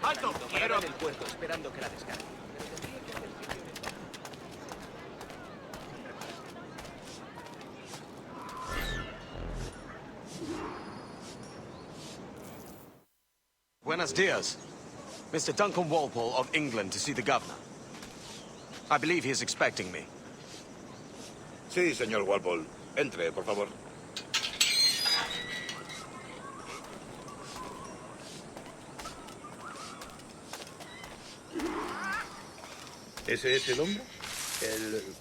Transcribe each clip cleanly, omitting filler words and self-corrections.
¡Alto! Quiero... en el puerto esperando que la descargue. Buenos dias. Mr. Duncan Walpole of England to see the governor. I believe he is expecting me. Sí, señor Walpole. Entre, por favor. ¿Ese es el hombre?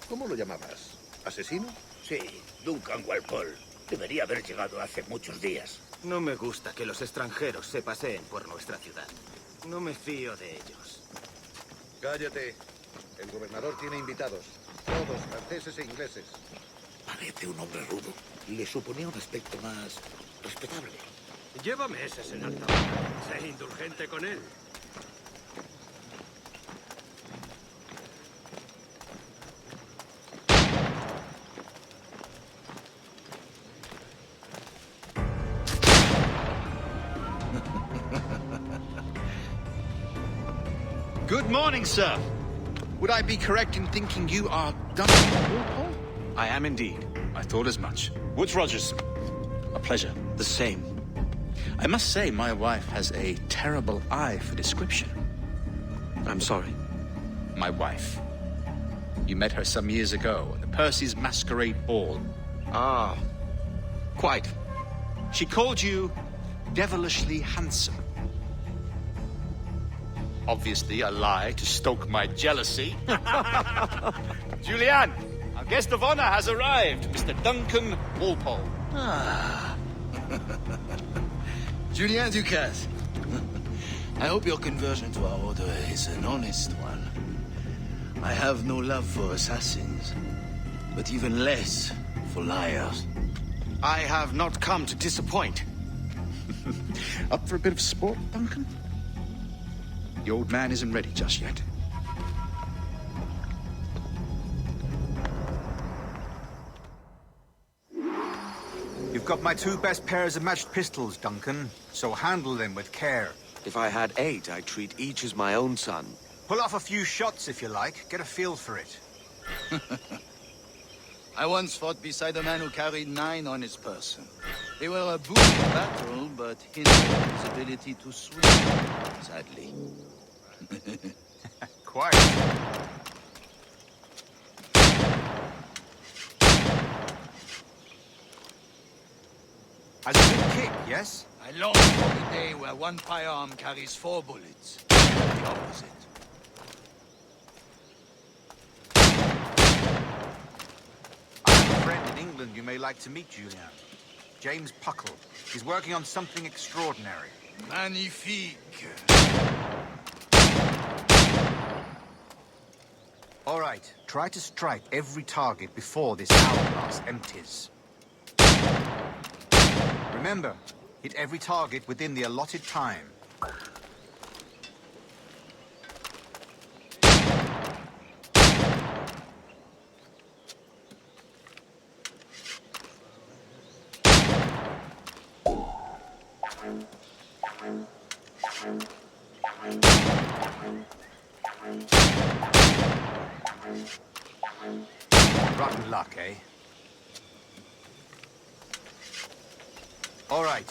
¿Cómo lo llamabas? ¿Asesino? Sí, Duncan Walpole. Debería haber llegado hace muchos días. No me gusta que los extranjeros se paseen por nuestra ciudad. No me fío de ellos. Cállate. El gobernador tiene invitados. Todos franceses e ingleses. Parece un hombre rudo. Le suponía un aspecto más respetable. Llévame ese senador. Sé indulgente con él. Good morning, sir. Would I be correct in thinking you are Duncan Walpole? I am indeed. I thought as much. Woods Rogers. A pleasure. The same. I must say, my wife has a terrible eye for description. I'm sorry. My wife. You met her some years ago at the Percy's Masquerade Ball. Ah, quite. She called you devilishly handsome. Obviously a lie to stoke my jealousy. Julianne, our guest of honor has arrived, Mr. Duncan Walpole. Ah. Julien Ducasse. I hope your conversion to our order is an honest one. I have no love for assassins, but even less for liars. I have not come to disappoint. Up for a bit of sport, Duncan? The old man isn't ready just yet. You've got my two best pairs of matched pistols, Duncan, so handle them with care. If I had 8, I'd treat each as my own son. Pull off a few shots if you like. Get a feel for it. I once fought beside a man who carried 9 on his person. They were a boon in battle, but hindered his ability to swim, sadly. Quiet. Has a good kick, yes? I long for the day where one firearm carries 4 bullets. The opposite. I have a friend in England you may like to meet, Julien. James Puckle. He's working on something extraordinary. Magnifique. All right, try to strike every target before this hourglass empties. Remember, hit every target within the allotted time. Rotten luck, eh? All right,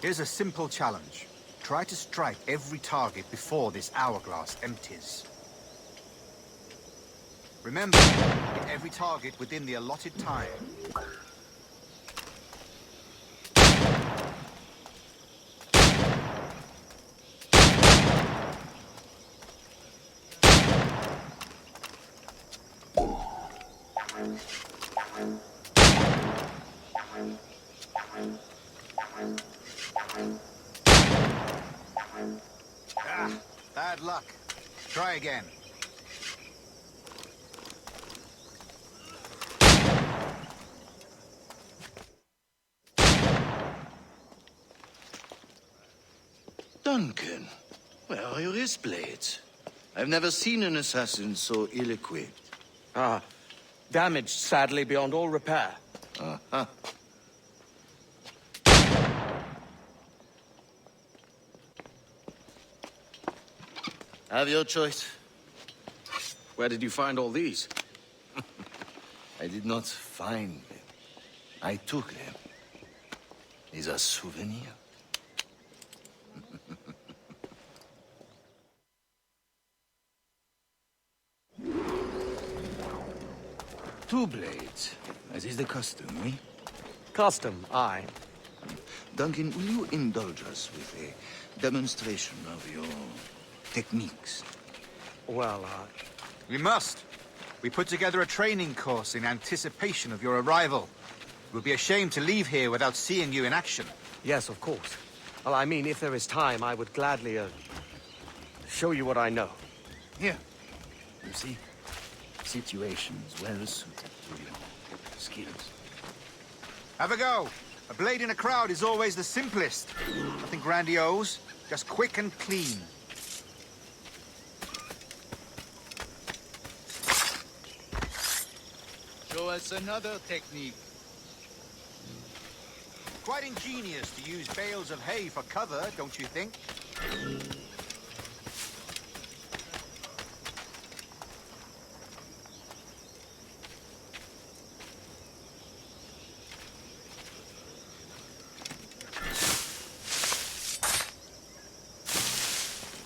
here's a simple challenge. Try to strike every target before this hourglass empties. Remember, hit every target within the allotted time. Bad luck. Try again. Duncan, where are your wrist blades? I've never seen an assassin so ill-equipped. Ah, damaged, sadly, beyond all repair. Uh-huh. Have your choice. Where did you find all these? I did not find them. I took them. These are souvenirs. Two blades, as is the custom, eh? Custom, aye. Duncan, will you indulge us with a demonstration of your techniques? Well, We must. We put together a training course in anticipation of your arrival. It would be a shame to leave here without seeing you in action. yes, of course. Well, I mean, if there is time, I would gladly, show you what I know. Here. You see? Situations well suited to your skills. Have a go. A blade in a crowd is always the simplest. Nothing grandiose, just quick and clean. Show us another technique. Quite ingenious to use bales of hay for cover, don't you think?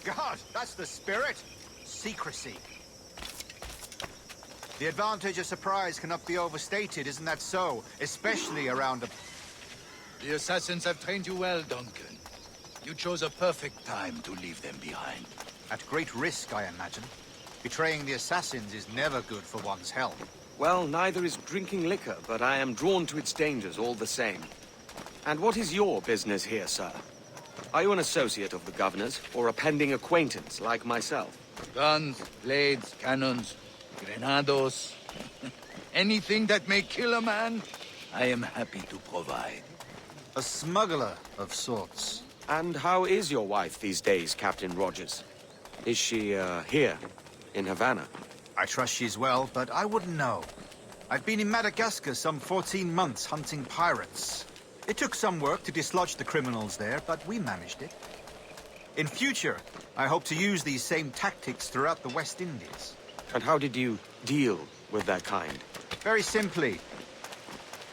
God, that's the spirit. Secrecy. The advantage of surprise cannot be overstated, isn't that so? Especially around a... The assassins have trained you well, Duncan. You chose a perfect time to leave them behind. At great risk, I imagine. Betraying the assassins is never good for one's health. Well, neither is drinking liquor, but I am drawn to its dangers all the same. And what is your business here, sir? Are you an associate of the governor's, or a pending acquaintance like myself? Guns, blades, cannons, grenados. Anything that may kill a man, I am happy to provide. A smuggler of sorts. And how is your wife these days, Captain Rogers? Is she, here, in Havana? I trust she's well, but I wouldn't know. I've been in Madagascar some 14 months hunting pirates. It took some work to dislodge the criminals there, but we managed it. In future, I hope to use these same tactics throughout the West Indies. And how did you deal with that kind? Very simply.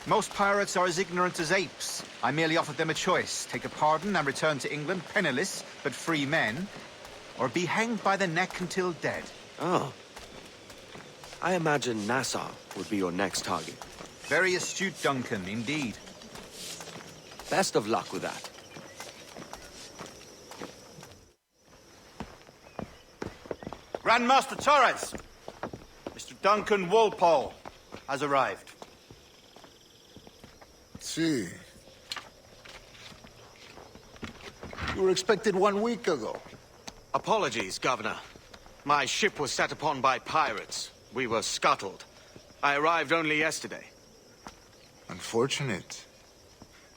Most pirates are as ignorant as apes. I merely offered them a choice. Take a pardon and return to England penniless, but free men, or be hanged by the neck until dead. Oh. I imagine Nassau would be your next target. Very astute, Duncan, indeed. Best of luck with that. Grandmaster Torres! Mr. Duncan Walpole has arrived. See. You were expected 1 week ago. Apologies, Governor. My ship was set upon by pirates. We were scuttled. I arrived only yesterday. Unfortunate.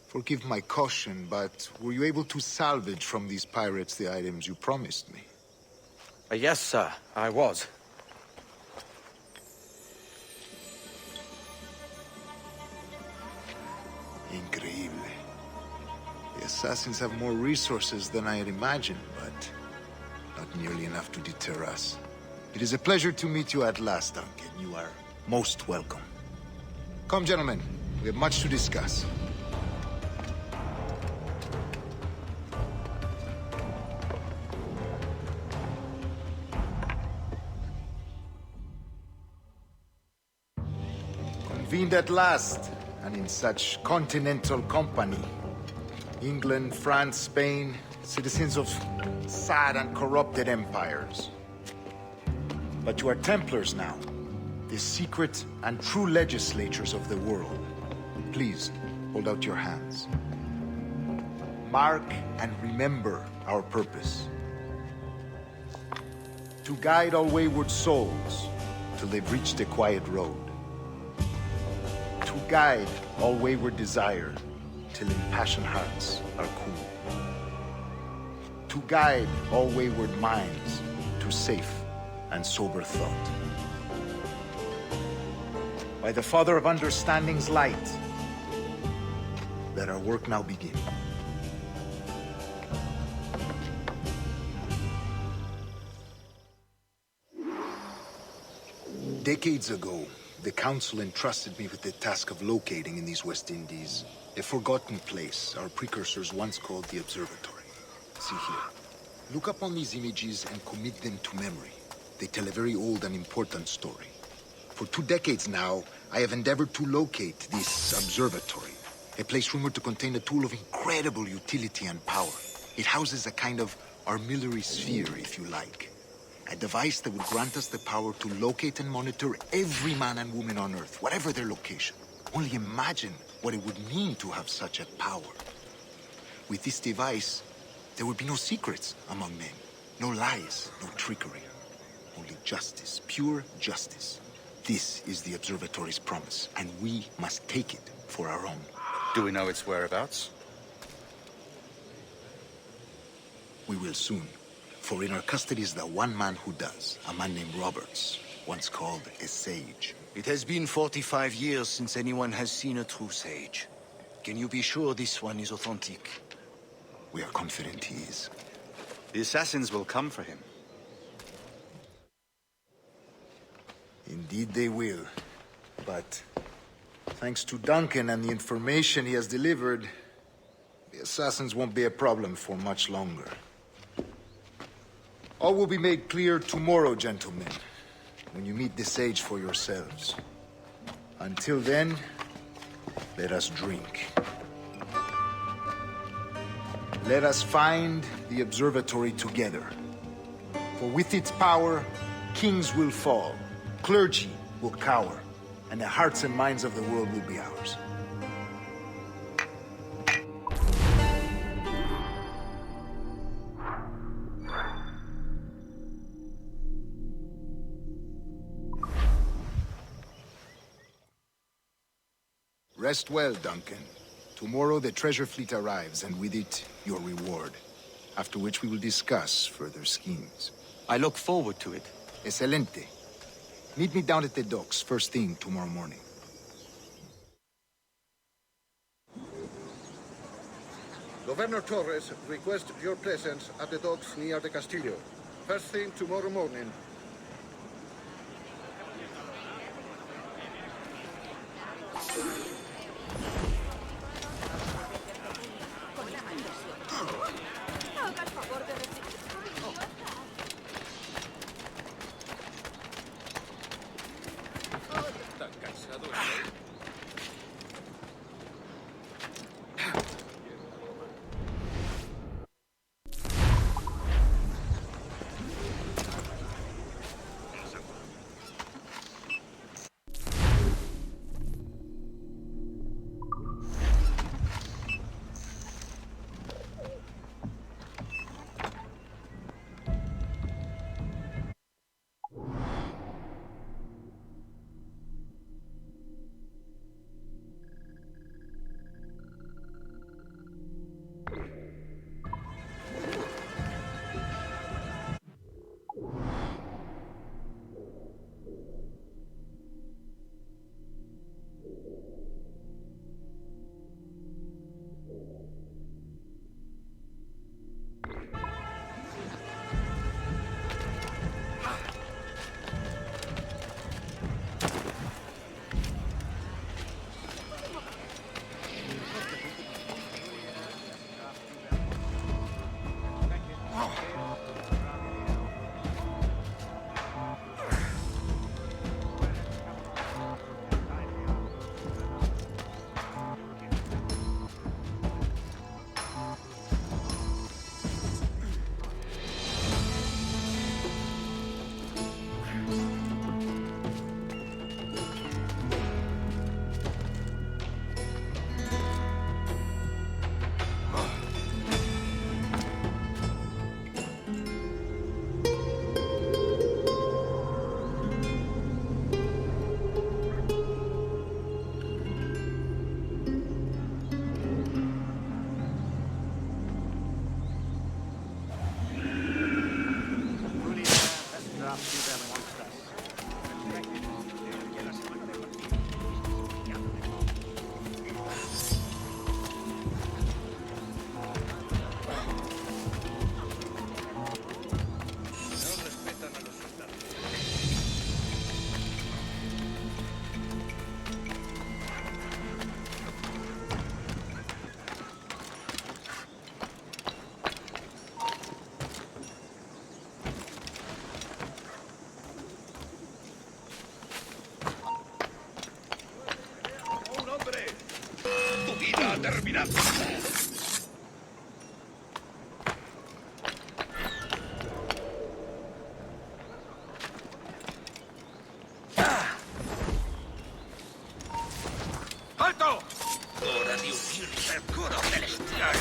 Forgive my caution, but were you able to salvage from these pirates the items you promised me? Yes, sir, I was. Increíble. The assassins have more resources than I had imagined, but not nearly enough to deter us. It is a pleasure to meet you at last, Duncan. You are most welcome. Come, gentlemen. We have much to discuss. Convened at last, and in such continental company. England, France, Spain, citizens of sad and corrupted empires. But you are Templars now, the secret and true legislators of the world. Please, hold out your hands. Mark and remember our purpose. To guide all wayward souls till they've reached a quiet road. To guide all wayward desire till impassioned hearts are cool. To to guide all wayward minds to safe and sober thought. By the Father of Understanding's light, let our work now begin. Decades ago, the Council entrusted me with the task of locating in these West Indies a forgotten place our precursors once called the Observatory. See here. Look upon these images and commit them to memory. They tell a very old and important story. For 2 decades now, I have endeavored to locate this observatory, a place rumored to contain a tool of incredible utility and power. It houses a kind of armillary sphere, if you like. A device that would grant us the power to locate and monitor every man and woman on Earth, whatever their location. Only imagine what it would mean to have such a power. With this device, there would be no secrets among men, no lies, no trickery. Only justice, pure justice. This is the Observatory's promise, and we must take it for our own. Do we know its whereabouts? We will soon. For in our custody is the one man who does, a man named Roberts, once called a sage. It has been 45 years since anyone has seen a true sage. Can you be sure this one is authentic? We are confident he is. The assassins will come for him. Indeed they will. But thanks to Duncan and the information he has delivered, the assassins won't be a problem for much longer. All will be made clear tomorrow, gentlemen, when you meet the sage for yourselves. Until then, let us drink. Let us find the observatory together. For with its power, kings will fall, clergy will cower, and the hearts and minds of the world will be ours. Rest well, Duncan. Tomorrow the treasure fleet arrives, and with it, your reward. After which we will discuss further schemes. I look forward to it. Excelente. Meet me down at the docks first thing tomorrow morning. Governor Torres requests your presence at the docks near the Castillo. First thing tomorrow morning. ¡Alto! Hora de unirse al coro celestial.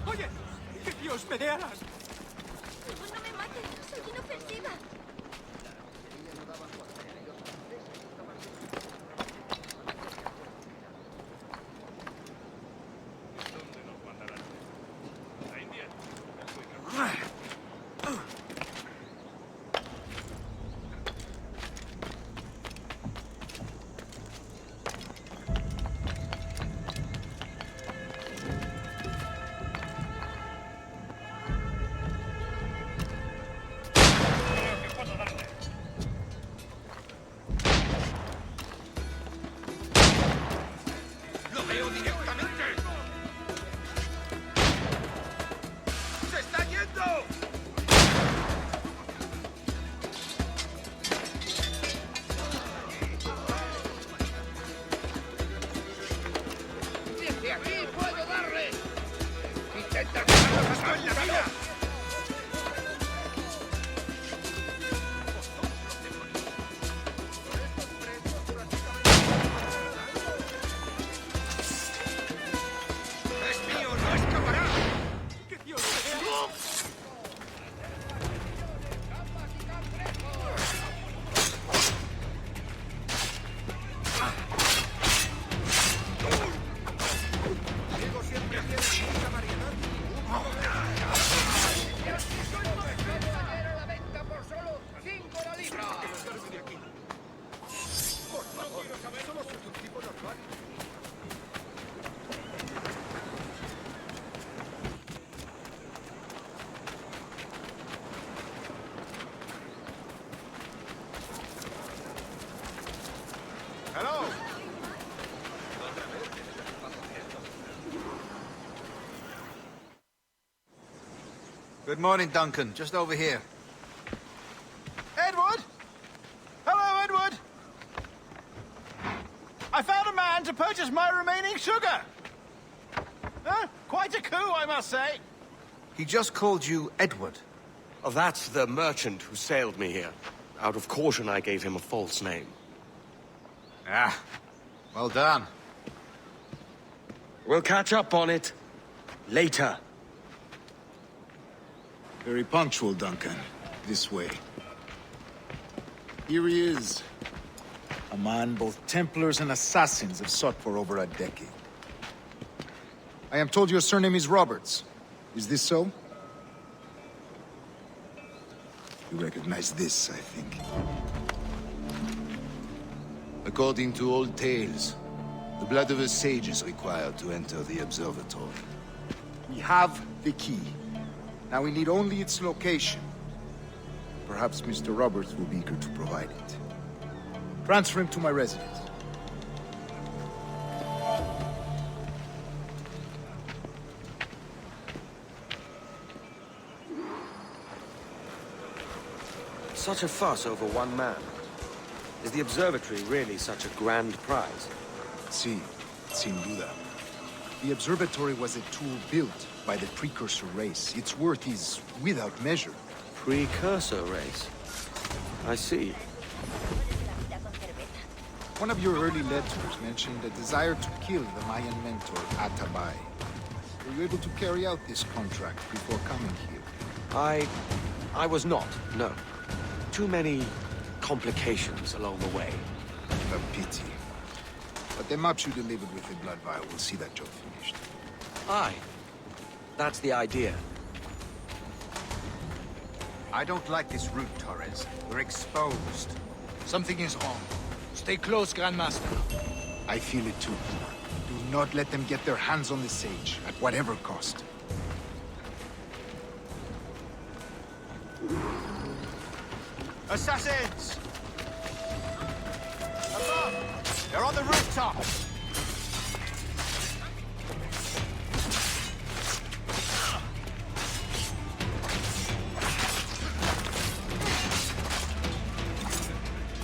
¡Oye! ¡Que Dios me dé alas! No me mates, soy inofensiva. ¡Lo veo directamente! ¡Se está yendo! ¡Desde aquí puedo darle! ¡Intenta dejarlo pasar en la vida! ¡Es mío! ¡No escapará! ¡Que Dios me dé alas! Diego siempre tiene mucha variedad. a la venta por solo 5 la libra! Largo de aquí. Por favor, somos un tipo normal. Hello! Good morning, Duncan. Just over here. Edward? Hello, Edward! I found a man to purchase my remaining sugar! Huh? Quite a coup, I must say. He just called you Edward. Oh, that's the merchant who sailed me here. Out of caution, I gave him a false name. Ah, well done. We'll catch up on it later. Very punctual, Duncan. This way. Here he is. A man both Templars and Assassins have sought for over a decade. I am told your surname is Roberts. Is this so? You recognize this, I think. According to old tales, the blood of a sage is required to enter the observatory. We have the key. Now we need only its location. Perhaps Mr. Roberts will be eager to provide it. Transfer him to my residence. Such a fuss over one man. Is the observatory really such a grand prize? Si, sin duda. The observatory was a tool built by the precursor race. Its worth is without measure. Precursor race? I see. One of your early letters mentioned a desire to kill the Mayan mentor, Atabay. Were you able to carry out this contract before coming here? I was not, no. Too many complications along the way. A pity. But the maps you delivered with the blood vial will see that job finished. Aye. That's the idea. I don't like this route, Torres. We're exposed. Something is wrong. Stay close, Grandmaster. I feel it too. Do not let them get their hands on the sage, at whatever cost. Assassins! Above! They're on the rooftop!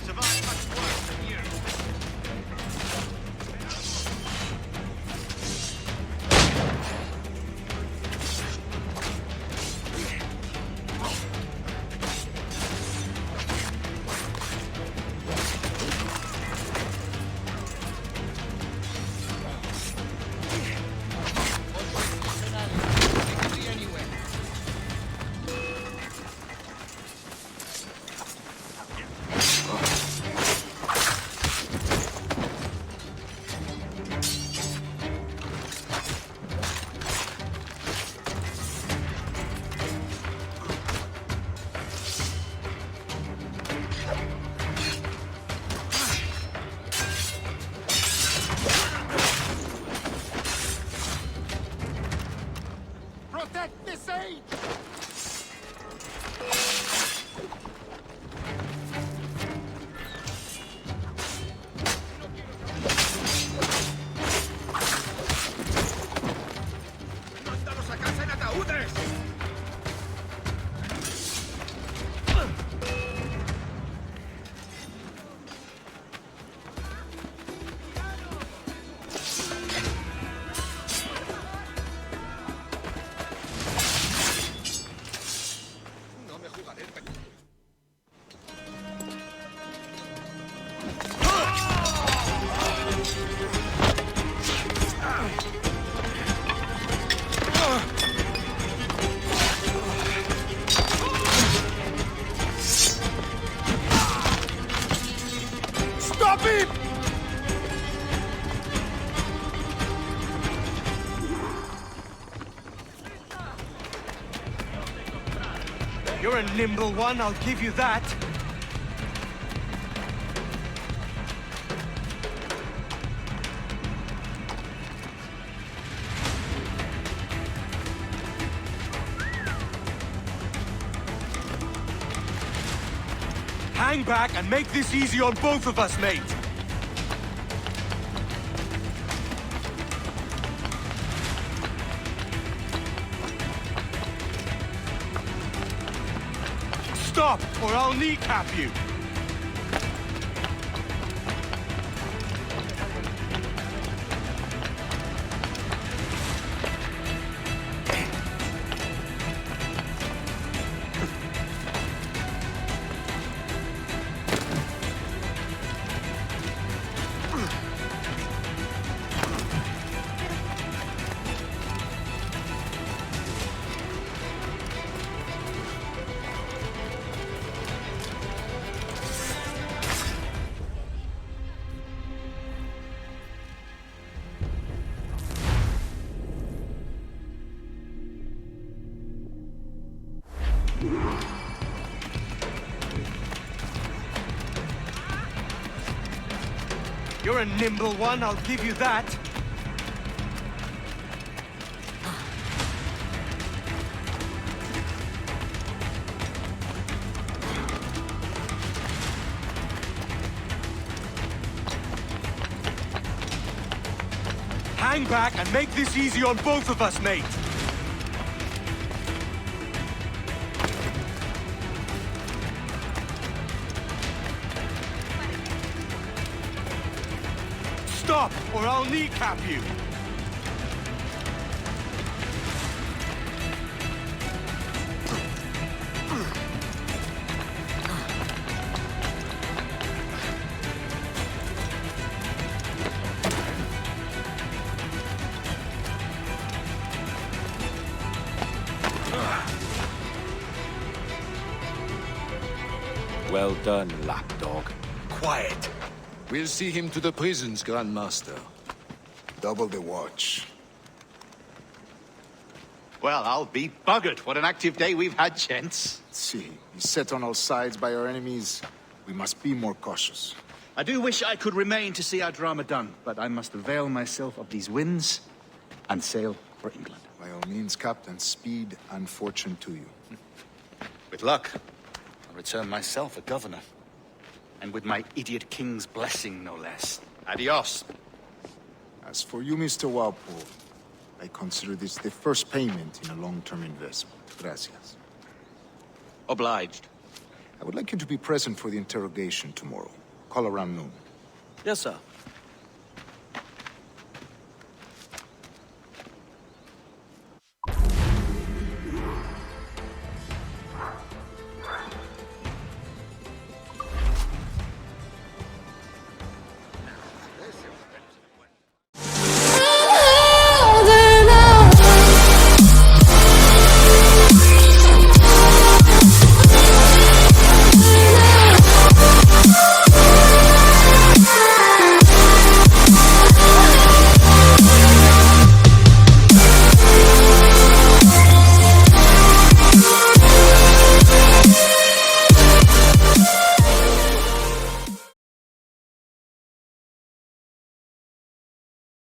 Survive much worse than you. Protect the sage! ¡Mándalos a casa en ataúdes! No me jugaré el peligro. Stop him! You're a nimble one, I'll give you that. Hang back and make this easy on both of us, mate. Stop, or I'll kneecap you. You're a nimble one, I'll give you that. Hang back and make this easy on both of us, mate. Stop, or I'll kneecap you! Well done, lapdog. Quiet. We'll see him to the prisons, Grandmaster. Double the watch. Well, I'll be buggered. What an active day we've had, gents. See, he's set on all sides by our enemies. We must be more cautious. I do wish I could remain to see our drama done, but I must avail myself of these winds and sail for England. By all means, Captain, speed and fortune to you. With luck, I'll return myself a governor. And with my idiot king's blessing, no less. Adios. As for you, Mr. Walpole, I consider this the first payment in a long-term investment. Gracias. Obliged. I would like you to be present for the interrogation tomorrow. Call around noon. Yes, sir.